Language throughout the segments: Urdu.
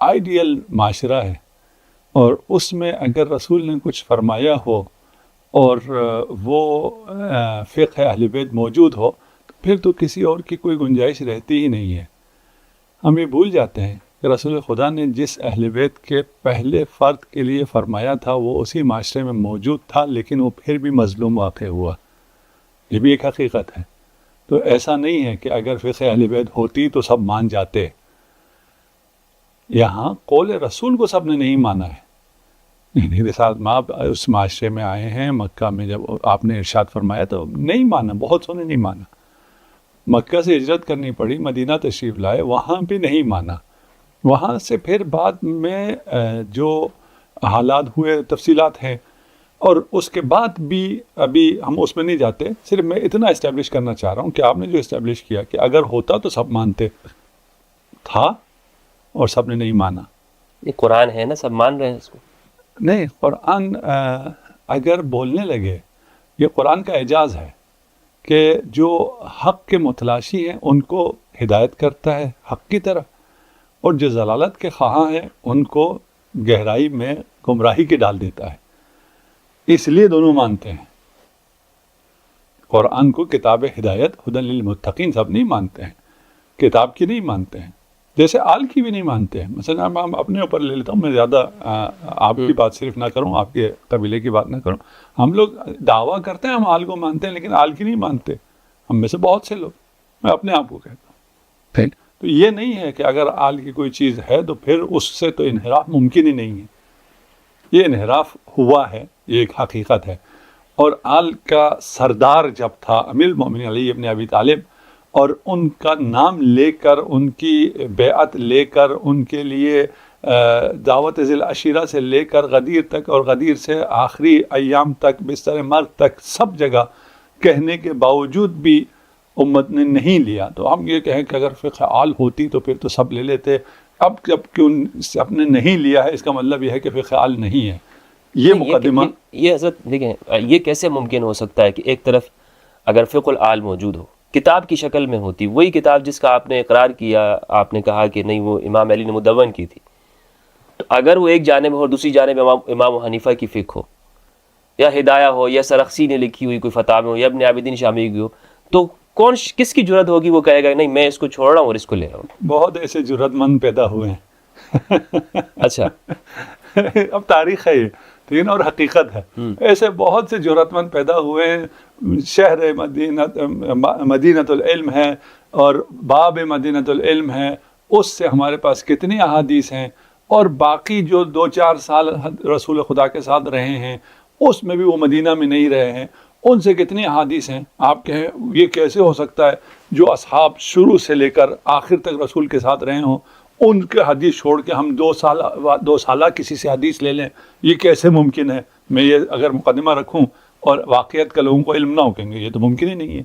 آئیڈیل معاشرہ ہے، اور اس میں اگر رسول نے کچھ فرمایا ہو اور وہ فقہ اہل بیت موجود ہو، تو پھر تو کسی اور کی کوئی گنجائش رہتی ہی نہیں ہے۔ ہم یہ بھول جاتے ہیں کہ رسول خدا نے جس اہل بیت کے پہلے فرد کے لیے فرمایا تھا وہ اسی معاشرے میں موجود تھا، لیکن وہ پھر بھی مظلوم واقع ہوا۔ یہ بھی ایک حقیقت ہے۔ تو ایسا نہیں ہے کہ اگر فقہ اہل بیت ہوتی تو سب مان جاتے۔ یہاں قول رسول کو سب نے نہیں مانا ہے۔ رسالت مآب اس معاشرے میں آئے ہیں، مکہ میں جب آپ نے ارشاد فرمایا تو نہیں مانا، بہت سو نے نہیں مانا۔ مکہ سے ہجرت کرنی پڑی، مدینہ تشریف لائے، وہاں بھی نہیں مانا۔ وہاں سے پھر بعد میں جو حالات ہوئے تفصیلات ہیں، اور اس کے بعد بھی ابھی ہم اس میں نہیں جاتے، صرف میں اتنا اسٹیبلش کرنا چاہ رہا ہوں کہ آپ نے جو اسٹیبلش کیا کہ اگر ہوتا تو سب مانتے، تھا اور سب نے نہیں مانا۔ یہ قرآن ہے نا، سب مان رہے ہیں اس کو۔ نہیں، قرآن اگر بولنے لگے، یہ قرآن کا اعجاز ہے کہ جو حق کے متلاشی ہیں ان کو ہدایت کرتا ہے حق کی طرف، اور جو ضلالت کے خواہاں ہیں ان کو گہرائی میں گمراہی کے ڈال دیتا ہے۔ اس لیے دونوں مانتے ہیں قرآن کو، کتاب ہدایت ہدی للمتقین سب نہیں مانتے ہیں، کتاب کی نہیں مانتے ہیں، جیسے آل کی بھی نہیں مانتے ہیں۔ مثلا ہم اپنے اوپر لے لیتا ہوں، میں زیادہ آپ کی بات صرف نہ کروں، آپ کے قبیلے کی بات نہ کروں۔ ہم لوگ دعویٰ کرتے ہیں ہم آل کو مانتے ہیں، لیکن آل کی نہیں مانتے ہم میں سے بہت سے لوگ، میں اپنے آپ کو کہتا ہوں۔ تو یہ نہیں ہے کہ اگر آل کی کوئی چیز ہے تو پھر اس سے تو انحراف ممکن ہی نہیں ہے۔ یہ انحراف ہوا ہے، یہ ایک حقیقت ہے۔ اور آل کا سردار جب تھا امیر المومنین علی ابن ابی طالب، اور ان کا نام لے کر، ان کی بیعت لے کر، ان کے لیے دعوت ذی العشیرہ سے لے کر غدیر تک، اور غدیر سے آخری ایام تک، بستر مرگ تک، سب جگہ کہنے کے باوجود بھی امت نے نہیں لیا۔ تو ہم یہ کہیں کہ اگر فقہ آل ہوتی تو پھر تو سب لے لیتے۔ اب جب کہ سب نے نہیں لیا ہے، اس کا مطلب یہ ہے کہ فقہ آل نہیں ہے۔ یہ مقدمہ یہ حضرت دیکھیں، یہ کیسے ممکن ہو سکتا ہے کہ ایک طرف اگر فقہ الآل موجود ہو، کتاب کی شکل میں ہوتی، وہی کتاب جس کا آپ نے اقرار کیا، آپ نے کہا کہ نہیں وہ امام علی نے مدون کی تھی، تو اگر وہ ایک جانب ہو اور دوسری جانب امام حنیفہ کی فقہ ہو، یا ہدایہ ہو، یا سرخسی نے لکھی ہوئی کوئی فتح میں ہو، یا ابن عابدین شامی کی ہو، تو کس کی جرت ہوگی وہ کہے گا نہیں میں اس کو چھوڑ رہا ہوں اور اس کو لے رہا ہوں؟ بہت ایسے جرت مند پیدا ہوئے ہیں۔ اچھا، اب تاریخ ہے یہ، لیکن اور حقیقت ہے، ایسے بہت سے جرت مند پیدا ہوئے ہیں۔ شہر مدینۃ العلم ہے اور باب مدینۃ العلم ہے، اس سے ہمارے پاس کتنی احادیث ہیں، اور باقی جو 2-4 سال رسول خدا کے ساتھ رہے ہیں اس میں بھی وہ مدینہ میں نہیں رہے ہیں، ان سے کتنی احادیث ہیں۔ آپ کہیں یہ کیسے ہو سکتا ہے جو اصحاب شروع سے لے کر آخر تک رسول کے ساتھ رہے ہوں، ان کے حدیث چھوڑ کے ہم 2 سالہ کسی سے حدیث لے لیں، یہ کیسے ممکن ہے؟ میں یہ اگر مقدمہ رکھوں اور واقعیت کا لوگوں کو علم نہ ہو، کہیں گے یہ تو ممکن ہی نہیں ہے۔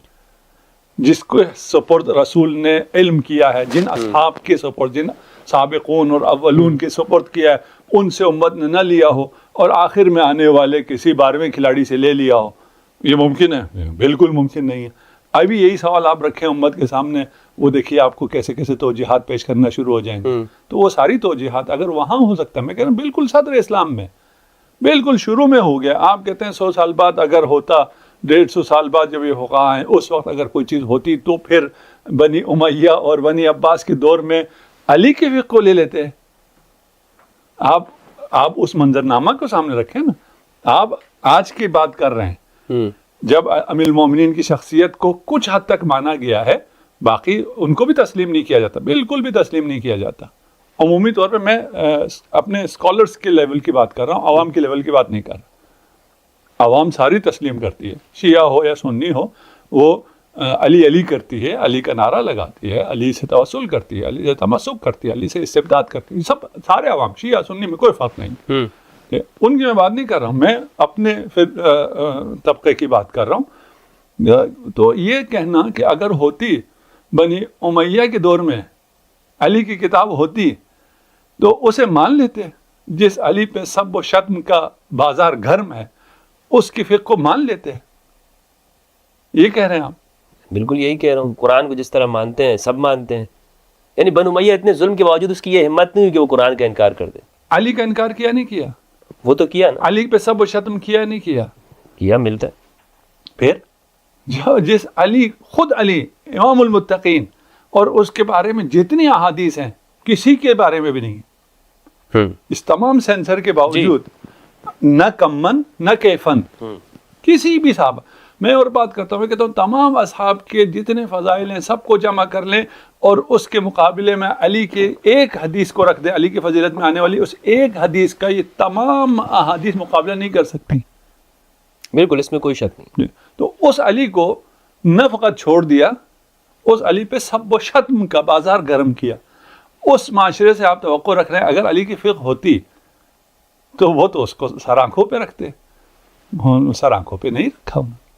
جس کو سپرد رسول نے علم کیا ہے، جن اصحاب کے سپرد، جن سابقون اور اولون کے سپرد کیا ہے، ان سے امت نے نہ لیا ہو، اور آخر میں آنے والے کسی 12ویں کھلاڑی سے لے لیا ہو، یہ ممکن ہے؟ بالکل ممکن نہیں ہے۔ ابھی یہی سوال آپ رکھیں امت کے سامنے، وہ دیکھیے آپ کو کیسے کیسے توجیحات پیش کرنا شروع ہو جائیں گے۔ تو وہ ساری توجیحات اگر وہاں ہو سکتا ہے، میں کہہ رہا ہوں بالکل صدر اسلام میں، بالکل شروع میں ہو گیا۔ آپ کہتے ہیں 100 سال بعد اگر ہوتا، 150 سال بعد جب یہ فقہاء ہیں اس وقت اگر کوئی چیز ہوتی، تو پھر بنی امیہ اور بنی عباس کے دور میں علی کے فقہ کو لے لیتے۔ آپ اس منظرنامہ کو سامنے رکھیں نا، آپ آج کی بات کر رہے ہیں جب امیر المومنین کی شخصیت کو کچھ حد تک مانا گیا ہے، باقی ان کو بھی تسلیم نہیں کیا جاتا، بالکل بھی تسلیم نہیں کیا جاتا۔ عمومی طور پہ میں اپنے اسکالرس کے لیول کی بات کر رہا ہوں، عوام کے لیول کی بات نہیں کر رہا۔ عوام ساری تسلیم کرتی ہے، شیعہ ہو یا سنی ہو، وہ علی علی کرتی ہے، علی کا نعرہ لگاتی ہے، علی سے توسل کرتی ہے، علی سے تمسک کرتی ہے، علی سے استبداد کرتی ہے، سب سارے عوام، شیعہ سنی میں کوئی فرق نہیں۔ ان کی میں بات نہیں کر رہا ہوں، میں اپنے طبقے کی بات کر رہا ہوں۔ تو یہ کہنا کہ اگر ہوتی بنی امیہ کے دور میں علی کی کتاب ہوتی تو اسے مان لیتے، جس علی پہ سب و شتم کا بازار گھرم ہے اس کی فقہ کو مان لیتے۔ یہ کہہ رہے ہیں آپ؟ بالکل یہی کہہ رہا ہوں، قرآن کو جس طرح مانتے ہیں سب مانتے ہیں، یعنی بنو امیہ اتنے ظلم کے باوجود اس کی یہ ہمت نہیں ہوئی کہ وہ قرآن کا انکار کر دے. علی کا انکار کیا نہیں کیا؟ وہ تو کیا نا, علی پہ سب و شتم کیا نہیں کیا؟ کیا, ملتا ہے. پھر جس علی، خود علی امام المتقین، اور اس کے بارے میں جتنی احادیث ہیں کسی کے بارے میں بھی نہیں، اس تمام سینسر کے باوجود نہ کمن نہ کیفن کسی بھی صحابہ. میں اور بات کرتا ہوں، میں کہتا ہوں تمام اصحاب کے جتنے فضائل ہیں سب کو جمع کر لیں اور اس کے مقابلے میں علی کے ایک حدیث کو رکھ دیں، علی کی فضیلت میں آنے والی اس ایک حدیث کا یہ تمام احادیث مقابلہ نہیں کر سکتی. بالکل، اس میں کوئی شک نہیں. تو اس علی کو نہ فقط چھوڑ دیا، اس علی پہ سب و شتم کا بازار گرم کیا. اس معاشرے سے آپ توقع رکھ رہے ہیں اگر علی کی فقہ ہوتی تو وہ تو اس کو سر آنکھوں پہ رکھتے، سر آنکھوں پہ نہیں رکھا انہوں نے.